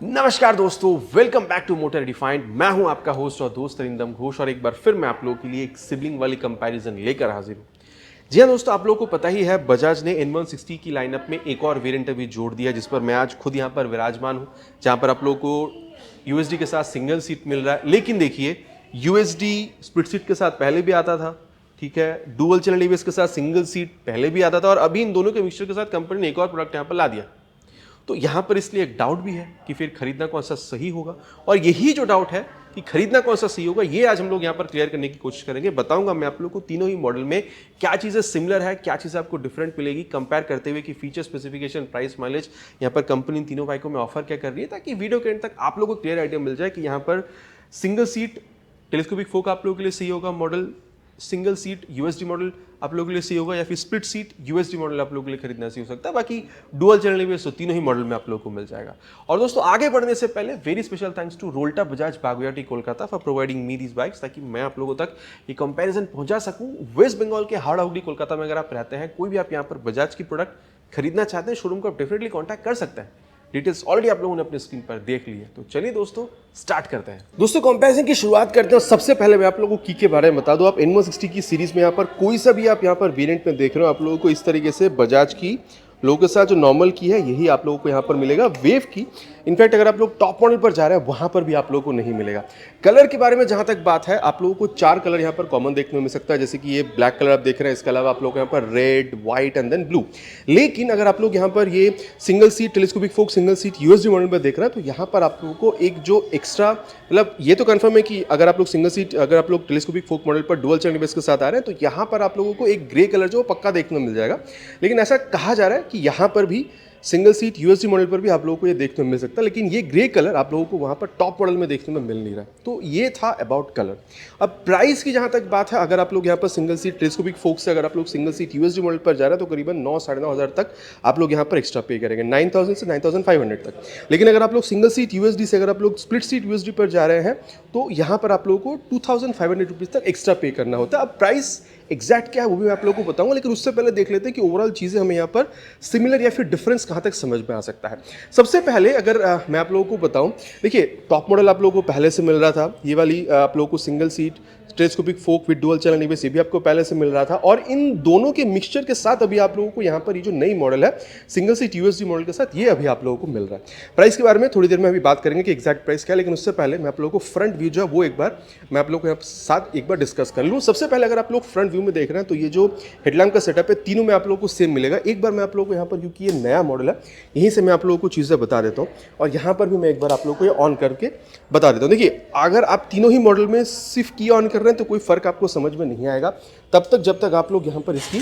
नमस्कार दोस्तों, welcome back to Motor Defined. मैं हूं आपका होस्ट और दोस्त अरिंदम घोष और एक बार फिर मैं आप लोगों के लिए एक सिबलिंग वाली कंपैरिजन लेकर हाजिर हूं। जी हां दोस्तों, आप लोगों को पता ही है बजाज ने N160 की लाइनअप में एक और वेरिएंट अभी जोड़ दिया जिस पर मैं आज खुद यहां पर विराजमान हूं, जहां पर आप लोगों को यूएसडी के साथ सिंगल सीट मिल रहा है। लेकिन देखिए, यूएसडी स्प्लिट सीट के साथ पहले भी आता था, ठीक है, डुअल चैनल एबीएस के साथ सिंगल सीट पहले भी आता था और अभी इन दोनों के मिक्सचर के साथ कंपनी ने एक और प्रोडक्ट यहां पर ला दिया। तो यहाँ पर इसलिए एक डाउट भी है कि फिर खरीदना कौन सा सही होगा, और यही जो डाउट है कि खरीदना कौन सा सही होगा ये आज हम लोग यहाँ पर क्लियर करने की कोशिश करेंगे। बताऊंगा मैं आप लोग को तीनों ही मॉडल में क्या चीज़ें सिमिलर है, क्या चीज़ें आपको डिफरेंट मिलेगी कंपेयर करते हुए कि फीचर स्पेसिफिकेशन, प्राइस, माइलेज यहाँ पर कंपनी इन तीनों बाइकों में ऑफर क्या कर रही है, ताकि वीडियो के एंड तक आप लोगों को क्लियर आइडिया मिल जाए कि यहाँ पर सिंगल सीट टेलीस्कोपिक फोक आप लोगों के लिए सही होगा model, single seat USD model आप लोगों के लिए सही होगा, या फिर स्प्लिट सीट यूएसडी मॉडल आप लोगों के लिए खरीदना सही हो सकता है। बाकी डुअल चैनल एबीएस तो तीनों ही मॉडल में आप लोगों को मिल जाएगा। और दोस्तों, आगे बढ़ने से पहले very special thanks to Rolta Bajaj Baguiati Kolkata for providing me these bikes, ताकि मैं आप लोगों तक ये कंपैरिजन पहुंचा सकूं। वेस्ट बंगाल के हावड़ा कोलकाता में अगर आप रहते हैं, कोई भी आप यहाँ पर बजाज की प्रोडक्ट खरीदना चाहते हैं, शोरूम को आप डेफिनेटली कॉन्टैक्ट कर सकते हैं। डिटेल्स ऑलरेडी आप लोगों ने अपनी स्क्रीन पर देख ली है। तो चलिए दोस्तों, स्टार्ट करते हैं। दोस्तों, कंपैरिजन की शुरुआत करते हैं। सबसे पहले मैं आप लोगों को की के बारे में बता दूं। आप N160 की सीरीज में यहाँ पर कोई सा भी आप यहाँ पर वेरिएंट में देख रहे हो, आप लोगों को इस तरीके से बजाज की लोगों के साथ जो नॉर्मल की है यही आप लोगों को यहाँ पर मिलेगा। वेव की इनफैक्ट अगर आप लोग टॉप मॉडल पर जा रहे हैं वहाँ पर भी आप लोगों को नहीं मिलेगा। कलर के बारे में जहाँ तक बात है, आप लोगों को 4 कलर यहाँ पर कॉमन देखने को मिल सकता है, जैसे कि ये ब्लैक कलर आप देख रहे हैं। इसके अलावा आप लोग यहाँ पर red, white and then blue. लेकिन अगर आप लोग यहाँ पर ये single seat telescopic fork single seat USD model में देख रहे हैं, तो यहाँ पर आप लोगों को एक जो एक्स्ट्रा, मतलब ये तो कंफर्म है कि अगर आप लोग सिंगल सीट, अगर आप लोग टेलीस्कोपिक फोक मॉडल पर डुअल चैनल बेस के साथ आ रहे हैं, तो यहाँ पर आप लोगों को एक ग्रे कलर जो पक्का देखने को मिल जाएगा। लेकिन ऐसा कहा जा रहा है कि यहाँ पर भी सिंगल सीट यूएसडी मॉडल पर भी आप लोगों को ये देखने में मिल सकता है, लेकिन ये ग्रे कलर आप लोगों को वहाँ पर टॉप मॉडल में देखने में मिल नहीं रहा है। तो ये था अबाउट कलर। अब प्राइस की जहाँ तक बात है, अगर आप लोग यहाँ पर सिंगल सीट टेलीस्कोपिक फोक से अगर आप लोग सिंगल सीट यूएसडी मॉडल पर जा रहे हैं, तो करीबन 9-9,500 तक आप लोग यहाँ पर एक्स्ट्रा पे करेंगे, 9,000 से 9,500 तक। लेकिन अगर आप लोग सिंगल सीट यूएसडी से अगर आप लोग स्प्लिट सीट यूएसडी पर जा रहे हैं, तो यहाँ पर आप लोगों को 2,500 रुपीज़ तक एक्स्ट्रा पे करना होता है। अब प्राइस एग्जैक्ट क्या है वो भी मैं आप लोगों को बताऊंगा, लेकिन उससे पहले देख लेते हैं कि ओवरऑल चीज़ें हमें यहाँ पर सिमिलर या फिर डिफरेंस कहाँ तक समझ में आ सकता है। सबसे पहले अगर मैं आप लोगों को बताऊं, देखिए टॉप मॉडल आप लोगों को पहले से मिल रहा था, ये वाली आप लोगों को single seat telescopic folk with dual channel ABS ये भी आपको पहले से मिल रहा था, और इन दोनों के मिक्सचर के साथ अभी आप लोगों को यहाँ पर ये जो नई मॉडल है सिंगल सीट यूएसडी मॉडल के साथ, ये अभी आप लोगों को मिल रहा है। प्राइस के बारे में थोड़ी देर में अभी बात करेंगे कि एग्जैक्ट प्राइस क्या है, लेकिन उससे पहले मैं आप लोगों को फ्रंट व्यू जो है वो एक बार मैं आप लोगों को यहाँ साथ एक बार डिस्कस कर लूँ। सबसे पहले अगर आप लोग फ्रंट व्यू में देख रहे हैं, तो ये जो हेडलैम्प का सेटअप है तीनों में आप लोगों को सेम मिलेगा। एक बार मैं आप लोगों को यहाँ पर, क्योंकि ये नया मॉडल है, यहीं से मैं आप लोगों को चीज़ें बता देता हूँ, और यहाँ पर भी मैं एक बार आप लोगों को ये ऑन करके बता देता हूँ। देखिए, अगर आप तीनों ही मॉडल में सिर्फ की ऑन कर रहे हैं तो कोई फर्क आपको समझ में नहीं आएगा तब तक जब तक आप लोग यहाँ पर इसकी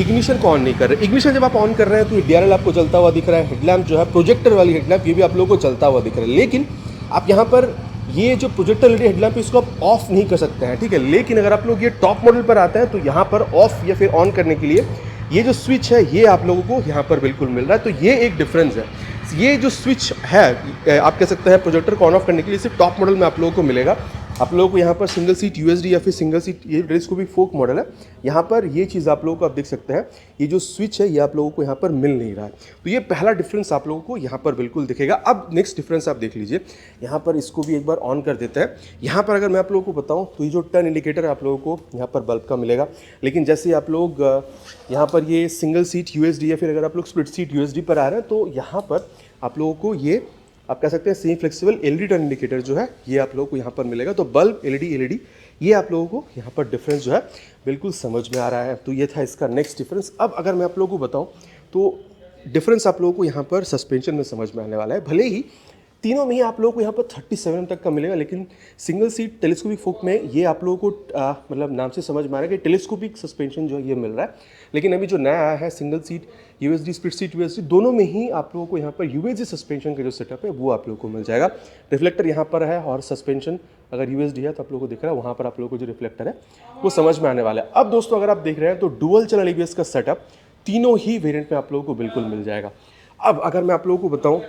इग्निशन को ऑन नहीं कर रहे। इग्निशन जब आप ऑन कर रहे हैं तो डीआरएल आपको चलता हुआ दिख रहा है, हेडलैम्प जो है प्रोजेक्टर वाली हेडलैम्प ये भी आप लोगों को चलता हुआ दिख रहा है। लेकिन आप यहाँ पर ये जो प्रोजेक्टर एलईडी हेडलैम्प है इसको आप ऑफ नहीं कर सकते हैं, ठीक है। लेकिन अगर आप लोग ये टॉप मॉडल पर आते हैं तो यहाँ पर ऑफ या फिर ऑन करने के लिए ये जो स्विच है ये आप लोगों को यहाँ पर बिल्कुल मिल रहा है। तो ये एक डिफरेंस है। ये जो स्विच है आप कह सकते हैं प्रोजेक्टर को ऑन ऑफ करने के लिए सिर्फ टॉप मॉडल में आप लोगों को मिलेगा। आप लोगों को यहाँ पर सिंगल सीट यूएसडी या फिर सिंगल सीट ये टेलीस्कोपिक फोक मॉडल है, यहाँ पर ये चीज़ आप लोगों को आप देख सकते हैं, ये जो स्विच है ये आप लोगों को यहाँ पर मिल नहीं रहा है। तो ये पहला डिफरेंस आप लोगों को यहाँ पर बिल्कुल दिखेगा। अब नेक्स्ट डिफरेंस आप देख लीजिए, यहाँ पर इसको भी एक बार ऑन कर देते हैं। यहाँ पर अगर मैं आप लोगों को बताऊँ तो ये जो टर्न इंडिकेटर आप लोगों को यहाँ पर बल्ब का मिलेगा, लेकिन जैसे आप लोग यहाँ पर ये सिंगल सीट यूएसडी या फिर अगर आप लोग स्प्लिट सीट यूएसडी पर आ रहे हैं, तो यहाँ पर आप लोगों को ये आप कह सकते हैं semi flexible LED turn indicator जो है ये आप लोगों को यहाँ पर मिलेगा। तो बल्ब एलईडी ये आप लोगों को यहाँ पर डिफरेंस जो है बिल्कुल समझ में आ रहा है। तो ये था इसका नेक्स्ट डिफरेंस। अब अगर मैं आप लोगों को बताऊँ तो डिफरेंस आप लोगों को यहाँ पर सस्पेंशन में समझ में आने वाला है। भले ही तीनों में ही आप लोगों को यहाँ पर 37 तक का मिलेगा, लेकिन सिंगल सीट टेलीस्कोपिक फोक में ये आप लोगों को मतलब नाम से समझ में आ रहा है कि टेलीस्कोपिक सस्पेंशन जो है ये मिल रहा है। लेकिन अभी जो नया आया है single seat USD split seat USD, दोनों में ही आप लोगों को यहाँ पर यूएसडी सस्पेंशन का जो सेटअप है वो आप लोगों को मिल जाएगा। रिफ्लेक्टर यहाँ पर है और सस्पेंशन अगर यूएसडी है तो आप लोगों को दिख रहा है, वहाँ पर आप लोगों को जो रिफ्लेक्टर है वो समझ में आने वाला है। अब दोस्तों अगर आप देख रहे हैं तो डुअल चैनल एबीएस का सेटअप तीनों ही वेरिएंट में आप लोगों को बिल्कुल मिल जाएगा। अब अगर मैं आप लोगों को बताऊँ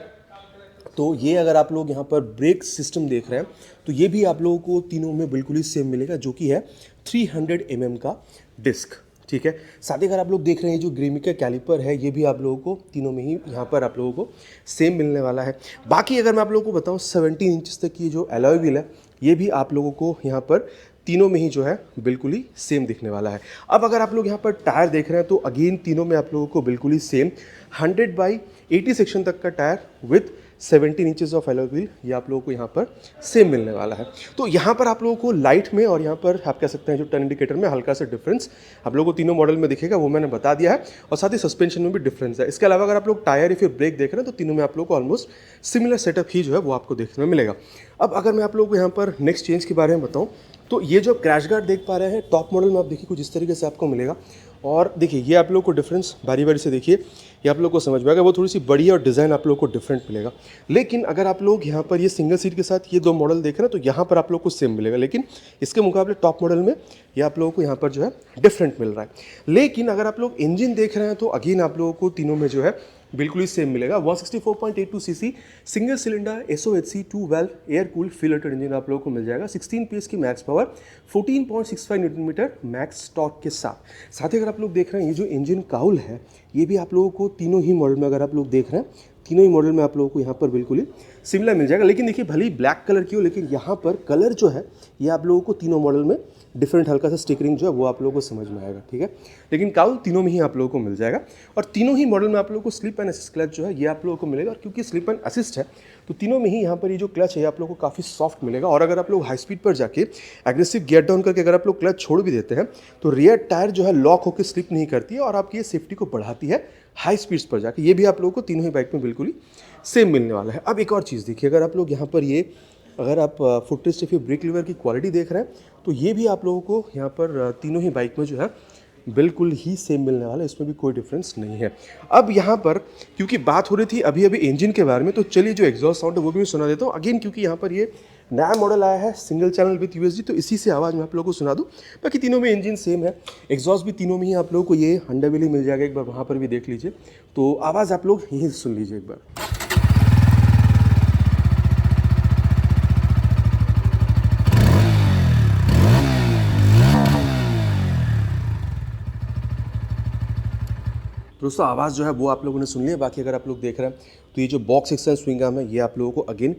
तो ये अगर आप लोग यहाँ पर ब्रेक सिस्टम देख रहे हैं तो ये भी आप लोगों को तीनों में बिल्कुल ही सेम मिलेगा, जो कि है 300 mm का डिस्क। ठीक है। साथ ही अगर आप लोग देख रहे हैं जो ग्रेमी का कैलिपर है ये भी आप लोगों को तीनों में ही यहाँ पर आप लोगों को सेम मिलने वाला है। बाकी अगर मैं आप लोगों को बताऊँ 17 इंचेस तक की जो एलॉय व्हील है ये भी आप लोगों को यहाँ पर तीनों में ही जो है बिल्कुल ही सेम दिखने वाला है। अब अगर आप लोग यहाँ पर टायर देख रहे हैं तो अगेन तीनों में आप लोगों को बिल्कुल ही सेम 100/80 सेक्शन तक का tyre with 17 inches of alloy wheel ये आप लोगों को यहाँ पर सेम मिलने वाला है। तो यहाँ पर आप लोगों को लाइट में और यहाँ पर आप कह सकते हैं जो टर्न इंडिकेटर में हल्का सा डिफरेंस आप लोगों को तीनों मॉडल में दिखेगा, वो मैंने बता दिया है। और साथ ही सस्पेंशन में भी डिफरेंस है। इसके अलावा अगर आप लोग टायर या फिर ब्रेक देख रहे हैं तो तीनों में आप लोग को ऑलमोस्ट सिमिलर सेटअप ही जो है वो आपको देखने में मिलेगा। अब अगर मैं आप लोगों को यहाँ पर नेक्स्ट चेंज के बारे में बताऊँ तो ये जो क्रैश गार्ड देख पा रहे हैं टॉप मॉडल में आप देखिए कुछ इस तरीके से आपको मिलेगा। और देखिए ये आप लोग को डिफरेंस बारी बारी से देखिए ये आप लोग को समझ में आएगा, वो थोड़ी सी बड़ी है और डिज़ाइन आप लोग को डिफरेंट मिलेगा। लेकिन अगर आप लोग यहाँ पर ये सिंगल सीट के साथ ये दो मॉडल देख रहे हैं तो यहाँ पर आप लोग को सेम मिलेगा, लेकिन इसके मुकाबले टॉप मॉडल में ये आप लोगों को यहाँ पर जो है डिफरेंट मिल रहा है। लेकिन अगर आप लोग इंजन देख रहे हैं तो अगेन आप लोगों को तीनों में जो है बिल्कुल ही सेम मिलेगा। 164.82 cc single cylinder SOHC 2 valve air cooled filtered engine आप लोगों को मिल जाएगा। 16 PS की max power 14.65 newton metre max torque के साथ ही अगर आप लोग देख रहे हैं ये जो इंजन काउल है ये भी आप लोगों को तीनों ही मॉडल में अगर आप लोग देख रहे हैं तीनों ही मॉडल में आप लोगों को यहाँ पर बिल्कुल ही सिमिलर मिल जाएगा। लेकिन देखिए भले ही ब्लैक कलर की हो लेकिन यहाँ पर कलर जो है ये आप लोगों को तीनों मॉडल में डिफरेंट हल्का सा स्टिकरिंग जो है वो आप लोगों को समझ में आएगा, ठीक है। लेकिन काउल तीनों में ही आप लोगों को मिल जाएगा और तीनों ही मॉडल में आप लोगों को स्लिप एंड असिस्ट क्लच जो है ये आप लोगों को मिलेगा। और क्योंकि स्लिप एंड असिस्ट है तो तीनों में ही यहाँ पर ये जो क्लच है आप लोगों को काफ़ी सॉफ्ट मिलेगा। और अगर आप लोग हाई स्पीड पर जाके एग्रेसिव गियर डाउन करके अगर आप लोग क्लच छोड़ भी देते हैं तो रियर टायर जो है लॉक होकर स्लिप नहीं करती है और आपकी ये सेफ्टी को बढ़ाती है हाई स्पीड्स पर जाके। ये भी आप लोगों को तीनों ही बाइक में बिल्कुल ही सेम मिलने वाला है। अब एक और चीज़ देखिए, अगर आप लोग यहाँ पर ये अगर आप फुट रेस्ट या फिर ब्रेक लीवर की क्वालिटी देख रहे हैं तो ये भी आप लोगों को यहाँ पर तीनों ही बाइक में जो है बिल्कुल ही सेम मिलने वाला है, इसमें भी कोई डिफरेंस नहीं है। अब यहाँ पर क्योंकि बात हो रही थी अभी इंजन के बारे में तो चलिए जो एग्जॉस्ट साउंड है वो भी मैं सुना देता हूँ अगेन, क्योंकि यहाँ पर ये नया मॉडल आया है सिंगल चैनल विथ USD तो इसी से आवाज़ मैं आप लोगों को सुना दूँ। बाकी तीनों में इंजन सेम है, एग्जॉस्ट भी तीनों में ही आप लोगों को ये हंडा व्हील मिल जाएगा, एक बार वहाँ पर भी देख लीजिए। तो आवाज़ आप लोग यहीं सुन लीजिए एक बार। दोस्तों आवाज़ जो है वो आप लोगों ने सुन लिया। बाकी अगर आप लोग देख रहे हैं तो ये जो बॉक्स एक्शन स्विंग आर्म है ये आप लोगों को अगेन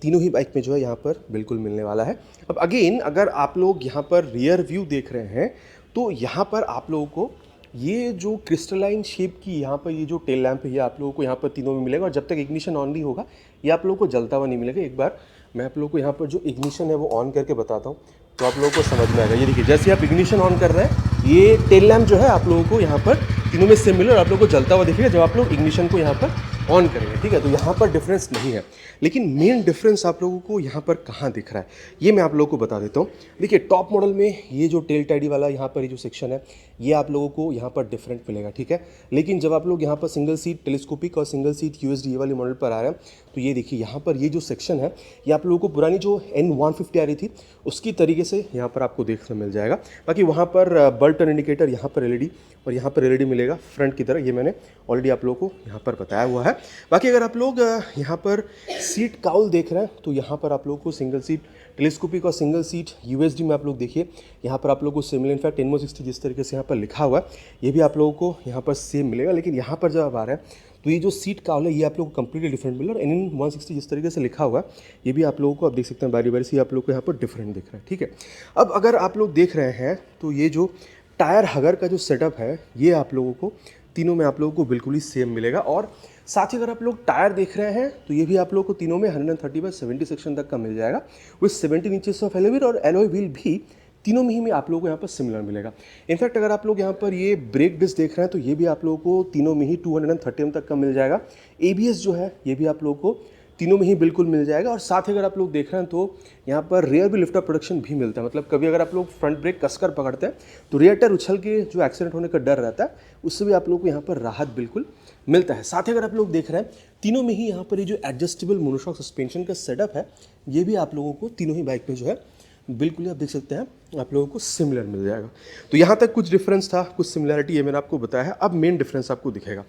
तीनों ही बाइक में जो है यहाँ पर बिल्कुल मिलने वाला है। अब अगेन अगर आप लोग यहाँ पर रियर व्यू देख रहे हैं तो यहाँ पर आप लोगों को ये जो क्रिस्टलाइन शेप की यहाँ पर ये जो टेल लैंप है ये आप लोगों को यहाँ पर तीनों में मिलेगा। और जब तक इग्निशन ऑन नहीं होगा ये आप लोगों को जलता हुआ नहीं मिलेगा। एक बार मैं आप लोगों को यहाँ पर जो इग्निशन है वो ऑन करके बताता हूँ तो आप लोगों को समझ में आएगा। ये देखिए जैसे आप इग्निशन ऑन कर रहे हैं ये टेल लैंप जो है आप लोगों को यहाँ पर तीनों में सेम मिले और आप लोगों को जलता हुआ दिखेगा जब आप लोग इग्निशन को यहाँ पर ऑन करेंगे, ठीक है। तो यहाँ पर डिफरेंस नहीं है, लेकिन मेन डिफरेंस आप लोगों को यहाँ पर कहाँ दिख रहा है ये मैं आप लोगों को बता देता हूँ। देखिए टॉप मॉडल में ये जो टेल टाइडी वाला यहाँ पर ये जो सेक्शन है ये आप लोगों को यहाँ पर डिफरेंट मिलेगा, ठीक है। लेकिन जब आप लोग यहाँ पर सिंगल सीट टेलीस्कोपिक और सिंगल सीट USD ये वाले मॉडल पर आ रहे हैं तो ये देखिए यहाँ पर ये जो सेक्शन है ये आप लोगों को पुरानी जो N150 आ रही थी उसकी तरीके से यहाँ पर आपको देखने मिल जाएगा। बाकी वहाँ पर बल्ब टर्न इंडिकेटर यहाँ पर LED और यहाँ पर LED मिलेगा फ्रंट की तरह, ये मैंने ऑलरेडी आप लोगों को यहाँ पर बताया हुआ है। बाकी अगर आप लोग यहाँ पर सीट काउल देख रहे हैं तो यहाँ पर आप लोगों को सिंगल सीट टेलीस्कोपिक और सिंगल सीट USD में आप लोग देखिए यहाँ पर आप लोगों को सिमिलर इनफैक्ट N160 जिस तरीके से यहाँ पर लिखा हुआ है ये भी आप लोगों को यहाँ पर सेम मिलेगा। लेकिन यहाँ पर जब आप आ रहे हैं तो ये जो सीट काउल है ये आप लोगों को कंप्लीटली डिफरेंट मिलेगा। और N160 जिस तरीके से लिखा हुआ है ये भी आप लोगों को आप देख सकते हैं बारी बारी से आप लोगों को यहाँ पर डिफरेंट दिख रहा है, ठीक है। अब अगर आप लोग देख रहे हैं तो ये जो टायर हगर का जो सेटअप है ये आप लोगों को तीनों में आप लोगों को बिल्कुल ही सेम मिलेगा। और साथ ही अगर आप लोग टायर देख रहे हैं तो ये भी आप लोगों को तीनों में 130/70 सेक्शन तक का मिल जाएगा with 17 inches of alloy wheel. और एलॉय व्हील भी तीनों में ही आप लोगों को यहाँ पर सिमिलर मिलेगा। इनफैक्ट अगर आप लोग यहाँ पर ये ब्रेक डिस्क देख रहे हैं तो ये भी आप लोगों को तीनों में ही 230 तक का मिल जाएगा। ABS जो है ये भी आप लोगों को तीनों में ही बिल्कुल मिल जाएगा। और साथ ही अगर आप लोग देख रहे हैं तो यहाँ पर रियर भी लिफ्ट ऑफ प्रोडक्शन भी मिलता है। मतलब कभी अगर आप लोग फ्रंट ब्रेक कसकर पकड़ते हैं तो रियर टायर उछल के जो एक्सीडेंट होने का डर रहता है उससे भी आप लोग को यहाँ पर राहत बिल्कुल मिलता है। साथ ही अगर आप लोग देख रहे हैं तीनों में ही यहाँ पर ये जो एडजस्टेबल मोनोशॉक सस्पेंशन का सेटअप है ये भी आप लोगों को तीनों ही बाइक में जो है बिल्कुल ही आप देख सकते हैं आप लोगों को सिमिलर मिल जाएगा। तो यहाँ तक कुछ डिफरेंस था, कुछ सिमिलरिटी ये मैंने आपको बताया है। अब मेन डिफरेंस आपको दिखेगा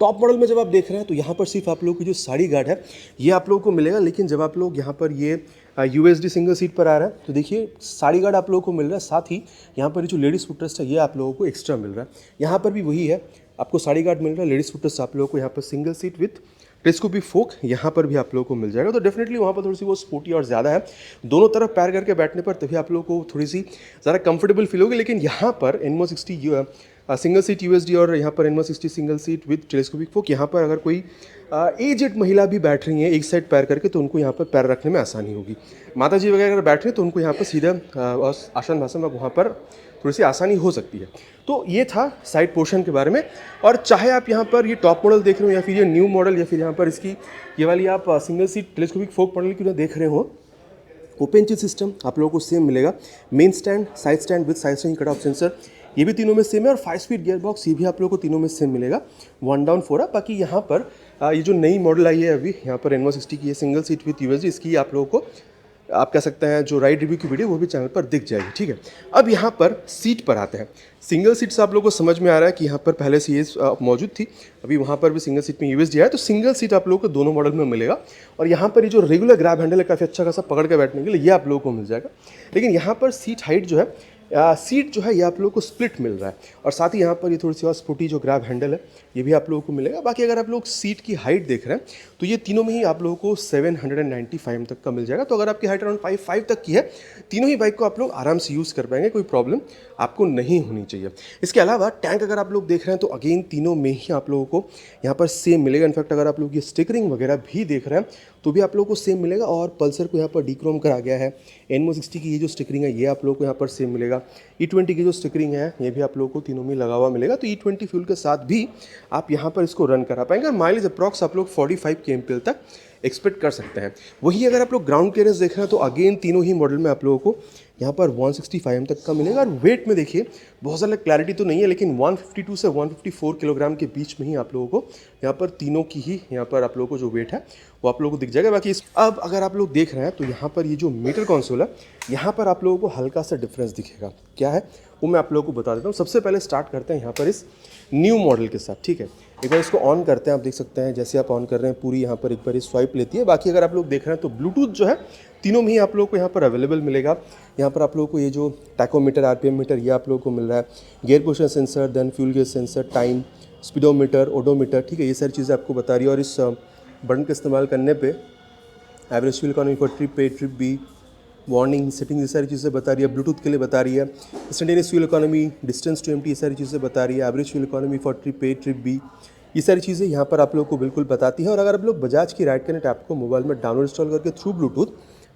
टॉप मॉडल में जब आप देख रहे हैं तो यहाँ पर सिर्फ आप लोगों की जो साड़ी गार्ड है ये आप लोगों को मिलेगा, लेकिन जब आप लोग यहाँ पर ये USD सिंगल सीट पर आ रहा है तो देखिए साड़ी गार्ड आप लोगों को मिल रहा है, साथ ही यहाँ पर जो लेडीज़ फुटरेस्ट है ये आप लोगों को एक्स्ट्रा मिल रहा है। यहाँ पर भी वही है, आपको साड़ी गार्ड मिल रहा है, लेडीज़ फुटरेस्ट आप लोगों को यहाँ पर सिंगल सीट विथ टेलीस्कोपिक फोक यहाँ पर भी आप लोगों को मिल जाएगा। तो डेफिनेटली वहाँ पर थोड़ी सी वो स्पोर्टी और ज़्यादा है, दोनों तरफ पैर करके बैठने पर तभी आप लोगों को थोड़ी सी ज़्यादा कंफर्टेबल फील होगी। लेकिन यहाँ पर N1 60 सिंगल सीट USD और यहाँ पर N1 60 single seat with telescopic फोक, यहाँ पर अगर कोई एजेड महिला भी बैठ रही हैं एक साइड पैर करके तो उनको यहाँ पर पैर रखने में आसानी होगी। माता जी वगैरह अगर बैठ रहे हैं तो उनको यहाँ पर सीधा आसन भाषण में वहाँ पर थोड़ी सी आसानी हो सकती है। तो ये था साइड पोर्शन के बारे में। और चाहे आप यहाँ पर ये टॉप मॉडल देख रहे हो या फिर ये न्यू मॉडल या फिर यहाँ पर इसकी ये वाली आप सिंगल सीट टेलीस्कोपिक फोक मॉडल क्यों ना देख रहे हो, ओपन चिल सिस्टम आप लोगों को सेम मिलेगा। Main stand, side stand with side stand cut off sensor ये भी तीनों में सेम है, और 5 स्पीड गियर बॉक्स ये भी आप लोगों को तीनों में सेम मिलेगा, 1 डाउन 4 अप। बाकी यहाँ पर ये जो नई मॉडल आई है अभी यहाँ पर N1 60 की है सिंगल सीट विथ USD, इसकी आप लोगों को आप कह सकते हैं जो राइड रिव्यू की वीडियो वो भी चैनल पर दिख जाएगी, ठीक है। अब यहाँ पर सीट पर आते हैं। सिंगल सीट से आप लोगों को समझ में आ रहा है कि यहाँ पर पहले से ये मौजूद थी, अभी वहाँ पर भी सिंगल सीट में USD आया, तो सिंगल सीट आप लोगों को दोनों मॉडल में मिलेगा। और यहाँ पर ये जो रेगुलर ग्रैब हैंडल है काफ़ी अच्छा खासा पकड़ के बैठने के लिए ये आप लोगों को मिल जाएगा। लेकिन यहाँ पर सीट हाइट जो है सीट जो है ये आप लोगों को स्प्लिट मिल रहा है, और साथ ही यहाँ पर ये थोड़ी सी और स्पोर्टी जो ग्रैब हैंडल है ये भी आप लोगों को मिलेगा। बाकी अगर आप लोग सीट की हाइट देख रहे हैं तो ये तीनों में ही आप लोगों को 795 तक का मिल जाएगा। तो अगर आपकी हाइट अराउंड 5'5" तक की है, तीनों ही बाइक को आप लोग आराम से यूज़ कर पाएंगे, कोई प्रॉब्लम आपको नहीं होनी चाहिए। इसके अलावा टैंक अगर आप लोग देख रहे हैं तो अगेन तीनों में ही आप लोगों को यहाँ पर सेम मिलेगा। इनफैक्ट अगर आप लोग ये स्टिकरिंग वगैरह भी देख रहे हैं तो भी आप लोगों को सेम मिलेगा, और पल्सर को यहाँ पर डीक्रोम करा गया है। N1 60 की ये जो स्टिकरिंग है ये आप लोगों को यहाँ पर सेम मिलेगा। E20 की जो स्टिकरिंग है ये भी आप लोगों को तीनों में लगा हुआ मिलेगा। तो E20 फ्यूल के साथ भी आप यहाँ पर इसको रन करा पाएंगे, और माइलेज अप्रॉक्स आप लोग 45 kmpl तक एक्सपेक्ट कर सकते हैं। वही अगर आप लोग ग्राउंड क्लियरेंस देख रहे हैं तो अगेन तीनों ही मॉडल में आप लोगों को यहाँ पर 165 तक का मिलेगा। और वेट में देखिए बहुत ज़्यादा क्लैरिटी तो नहीं है, लेकिन 152 से 154 किलोग्राम के बीच में ही आप लोगों को यहाँ पर तीनों की ही यहाँ पर आप लोगों को जो वेट है वो आप लोगों को दिख जाएगा। बाकी अब अगर आप लोग देख रहे हैं तो यहाँ पर ये जो मीटर कंसोल है यहाँ पर आप लोगों को हल्का सा डिफरेंस दिखेगा। क्या है वो मैं आप लोगों को बता देता हूँ। सबसे पहले स्टार्ट करते हैं यहाँ पर इस न्यू मॉडल के साथ, ठीक है। एक बार इसको ऑन करते हैं, आप देख सकते हैं जैसे आप ऑन कर रहे हैं पूरी यहाँ पर एक बार स्वाइप लेती है। बाकी अगर आप लोग देख रहे हैं तो ब्लूटूथ जो है तीनों में ही आप लोगों को यहाँ पर अवेलेबल मिलेगा। यहाँ पर आप लोगों को ये जो टैकोमीटर, RPM मीटर ये आप लोगों को मिल रहा है, gear position sensor, then fuel gauge sensor, time, speedometer, odometer, ठीक है, ये सारी चीज़ें आपको बता रही है। और इस बटन का इस्तेमाल करने पे average fuel economy for trip A, trip B, warning, setting, ये सारी चीज़ें बता रही है। ब्लूटूथ के लिए बता रही है, instantaneous fuel economy, distance to empty, ये सारी चीज़ें बता रही है। Average fuel economy for trip A, trip B, ये सारी चीज़ें यहाँ पर आप लोग को बिल्कुल बताती है। और अगर आप लोग बजाज की राइड कनेक्ट ऐप को मोबाइल में डाउनलोड इंस्टॉल करके थ्रू ब्लूटूथ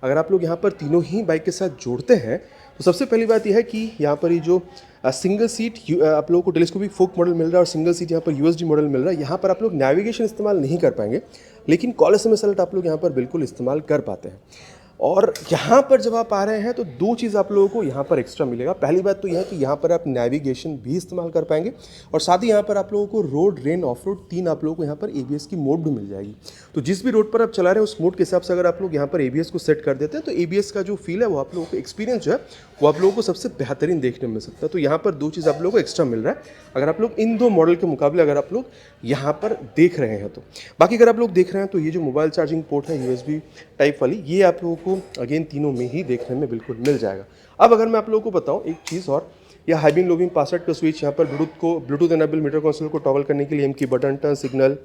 अगर आप लोग यहाँ पर तीनों ही बाइक के साथ जोड़ते हैं तो सबसे पहली बात यह है कि यहाँ पर ये जो सिंगल सीट आप लोगों को टेलीस्कोपिक फोक मॉडल मिल रहा है और सिंगल सीट यहाँ पर USD मॉडल मिल रहा है। यहाँ पर आप लोग नेविगेशन इस्तेमाल नहीं कर पाएंगे, लेकिन कॉल SMS अलर्ट आप लोग यहाँ पर बिल्कुल इस्तेमाल कर पाते हैं। और यहाँ पर जब आप आ रहे हैं तो दो चीज़ आप लोगों को यहाँ पर एक्स्ट्रा मिलेगा। पहली बात तो यह है कि यहाँ पर आप नेविगेशन भी इस्तेमाल कर पाएंगे, और साथ ही यहाँ पर आप लोगों को रोड, रेन, ऑफ रोड तीन आप लोगों को यहाँ पर ABS की मोड भी मिल जाएगी। तो जिस भी रोड पर आप चला रहे हैं उस मोड के हिसाब से अगर आप लोग यहाँ पर ABS को सेट कर देते हैं तो ABS का जो फील है वो आप लोगों को, एक्सपीरियंस जो है वो आप लोगों को सबसे बेहतरीन देखने में मिल सकता है। तो यहाँ पर दो चीज़ आप लोगों को एक्स्ट्रा मिल रहा है अगर आप लोग इन दो मॉडल के मुकाबले अगर आप लोग यहाँ पर देख रहे हैं तो। बाकी अगर आप लोग देख रहे हैं तो ये जो मोबाइल चार्जिंग पोर्ट है USB टाइप वाली, ये आप लोगों को अगेन तीनों में ही देखने में बिल्कुल मिल जाएगा। अब अगर मैं आप लोगों को बताऊं एक चीज़ और, यह high beam, low beam, password का स्विच, यहाँ पर ब्लूटूथ एनेबल मीटर कंसोल को टॉगल करने के लिए M की बटन, टर्न सिग्नल,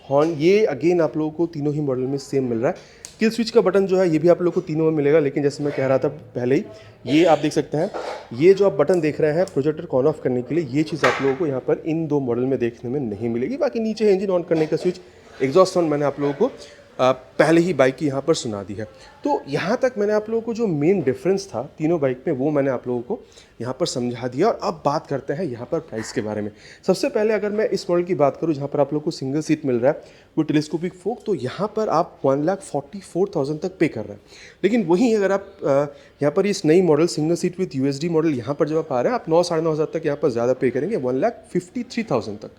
हॉर्न, ये अगेन आप लोगों को तीनों ही मॉडल में सेम मिल रहा है। किल स्विच का बटन जो है ये भी आप लोगों को तीनों में मिलेगा, लेकिन जैसे मैं कह रहा था पहले ही, ये आप देख सकते हैं, ये जो आप बटन देख रहे हैं प्रोजेक्टर को ऑन ऑफ करने के लिए, ये चीज़ आप लोगों को यहाँ पर इन दो मॉडल में देखने में नहीं मिलेगी। बाकी नीचे इंजन ऑन करने का स्विच, एग्जॉस्ट ऑन मैंने आप लोगों को पहले ही बाइक की यहाँ पर सुना दी है। तो यहाँ तक मैंने आप लोगों को जो मेन डिफरेंस था तीनों बाइक में वो मैंने आप लोगों को यहाँ पर समझा दिया। और अब बात करते हैं यहाँ पर प्राइस के बारे में। सबसे पहले अगर मैं इस मॉडल की बात करूँ जहाँ पर आप लोगों को सिंगल सीट मिल रहा है वो टेलीस्कोपिक फोक, तो यहाँ पर आप 1,44,000 तक पे कर रहे हैं। लेकिन वहीं अगर आप यहाँ पर इस नई model single seat with USD model यहाँ पर जब आप आ रहे हैं आप 9-9,500 तक यहाँ पर ज़्यादा पे करेंगे, 1,53,000 तक।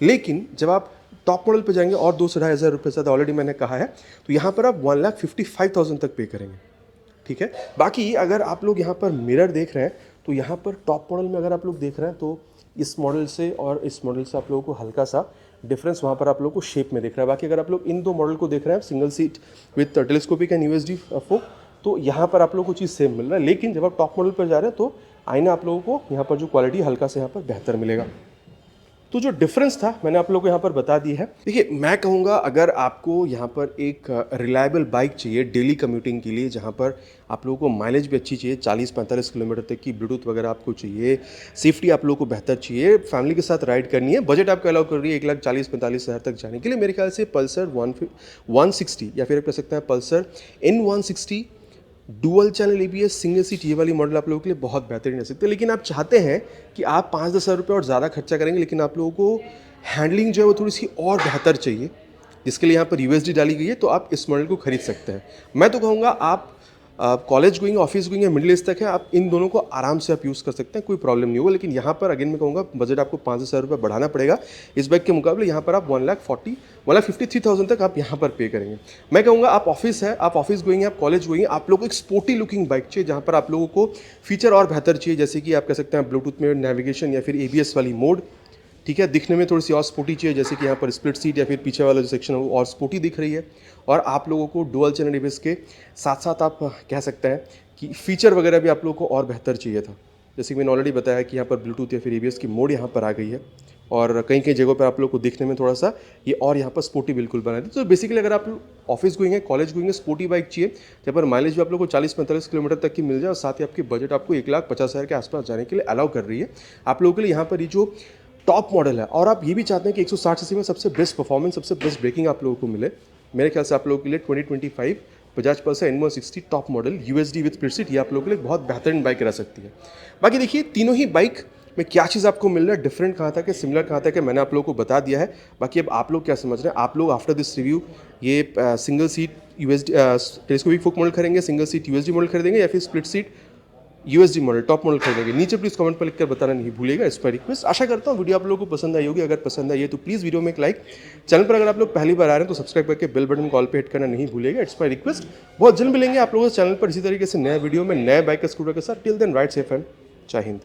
लेकिन जब आप टॉप मॉडल पे जाएंगे और 2-2,500 रुपये ज़्यादा, ऑलरेडी मैंने कहा है, तो यहाँ पर आप 1,55,000 तक पे करेंगे, ठीक है। बाकी अगर आप लोग यहाँ पर मिरर देख रहे हैं तो यहाँ पर टॉप मॉडल में अगर आप लोग देख रहे हैं तो इस मॉडल से और इस मॉडल से आप लोगों को हल्का सा डिफरेंस वहाँ पर आप लोग को शेप में दिख रहा है। बाकी अगर आप लोग इन दो मॉडल को देख रहे हैं single seat with telescopic and USD fork, तो यहाँ पर आप लोगों को चीज़ सेम मिल रहा है, लेकिन जब आप टॉप मॉडल पर जा रहे हैं तो आईना आप लोगों को यहाँ पर जो क्वालिटी हल्का से यहाँ पर बेहतर मिलेगा। तो जो डिफरेंस था मैंने आप लोगों को यहाँ पर बता दी है। देखिए मैं कहूँगा अगर आपको यहाँ पर एक रिलायबल बाइक चाहिए डेली कम्यूटिंग के लिए, जहाँ पर आप लोगों को माइलेज भी अच्छी चाहिए, 40-45 किलोमीटर तक की ब्लूटूथ वगैरह आपको चाहिए, सेफ्टी आप लोगों को बेहतर चाहिए, फैमिली के साथ राइड करनी है, बजट आपको अलाउ कर रही है 1,40,45,000 तक जाने के लिए, मेरे ख्याल से पल्सर 160 या फिर आप कह सकते हैं Pulsar N160 dual channel ABS single seat ये वाली मॉडल आप लोगों के लिए बहुत बेहतरीन रह सकते हैं। लेकिन आप चाहते हैं कि आप 5-10 हज़ार रुपये और ज़्यादा खर्चा करेंगे, लेकिन आप लोगों को हैंडलिंग जो है वो थोड़ी सी और बेहतर चाहिए, जिसके लिए यहाँ पर USD डाली गई है, तो आप इस मॉडल को खरीद सकते हैं। मैं तो कहूँगा आप कॉलेज गोइंग, ऑफिस गोइंग या मिडिल एज तक है, आप इन दोनों को आराम से आप यूज़ कर सकते हैं, कोई प्रॉब्लम नहीं होगा। लेकिन यहाँ पर अगेन मैं कहूँगा बजट आपको 5-10 हज़ार रुपये बढ़ाना पड़ेगा इस बाइक के मुकाबले। यहाँ पर आप 1,53,000 तक आप यहाँ पर पे करेंगे। मैं कहूँगा आप ऑफिस है, आप ऑफिस गोइंग, आप कॉलेज गोइंग, आप लोगों को एक स्पोर्टी लुकिंग बाइक चाहिए, जहाँ पर आप लोगों को फीचर और बेहतर चाहिए, जैसे कि आप कह सकते हैं ब्लूटूथ में नेविगेशन या फिर ABS वाली मोड, ठीक है, दिखने में थोड़ी सी और स्पोर्टी चाहिए, जैसे कि यहाँ पर स्प्लिट सीट या फिर पीछे वाला जो सेक्शन है वो और स्पोर्टी दिख रही है। और आप लोगों को डुअल चैनल ABS के साथ साथ आप कह सकते हैं कि फीचर वगैरह भी आप लोगों को और बेहतर चाहिए था, जैसे कि मैंने ऑलरेडी बताया कि यहाँ पर ब्लूटूथ या फिर ABS की मोड यहाँ पर आ गई है, और कई कई जगहों पर आप लोग को दिखने में थोड़ा सा ये और यहाँ पर स्पोर्टी बिल्कुल बना दी। तो बेसिकली अगर आप ऑफिस गोइंग है, कॉलेज गोइंग है, स्पोर्टी बाइक चाहिए जहाँ पर माइलेज भी आप लोग को 40-45 किलोमीटर तक की मिल जाए, और साथ ही आपकी बजट आपको 1,50,000 के आसपास जाने के लिए अलाउ कर रही है, आप लोगों के लिए यहाँ पर ये जो टॉप मॉडल है, और आप ये भी चाहते हैं कि 160 सीसी में सबसे बेस्ट परफॉर्मेंस, सबसे बेस्ट ब्रेकिंग आप लोगों को मिले, मेरे ख्याल से आप लोगों के लिए 2025 Bajaj Pulsar N160 top model USD with split seat ये आप लोगों के लिए बहुत बेहतरीन बाइक रह सकती है। बाकी देखिए तीनों ही बाइक में क्या चीज़ आपको मिल रहा है, डिफरेंट कहाँ तक है, सिमिलर कहाँ तक है, मैंने आप लोगों को बता दिया है। बाकी अब आप लोग क्या समझ रहे हैं, आप लोग आफ्टर दिस रिव्यू ये सिंगल सीट USD टेलीस्कोपिक फोक मॉडल खरीदेंगे, सिंगल सीट USD मॉडल खरीदेंगे, या फिर split seat USD model top model खरीदेंगे? नीचे प्लीज़ कमेंट पर लिखकर बताना नहीं भूलिएगा, इस पर रिक्वेस्ट। आशा करता हूँ वीडियो आप लोगों को पसंद आई होगी। अगर पसंद आई है तो प्लीज़ वीडियो में एक लाइक, चैनल पर अगर आप लोग पहली बार आ रहे हैं तो सब्सक्राइब करके बेल बटन कॉल पे हिट करना नहीं भूलिएगा, इट्स माय रिक्वेस्ट। बहुत जल्द मिलेंगे आप लोगों से चैनल पर इसी तरीके से नए वीडियो में नए बाइक स्कूटर के साथ। Till then ride safe and Jai Hind.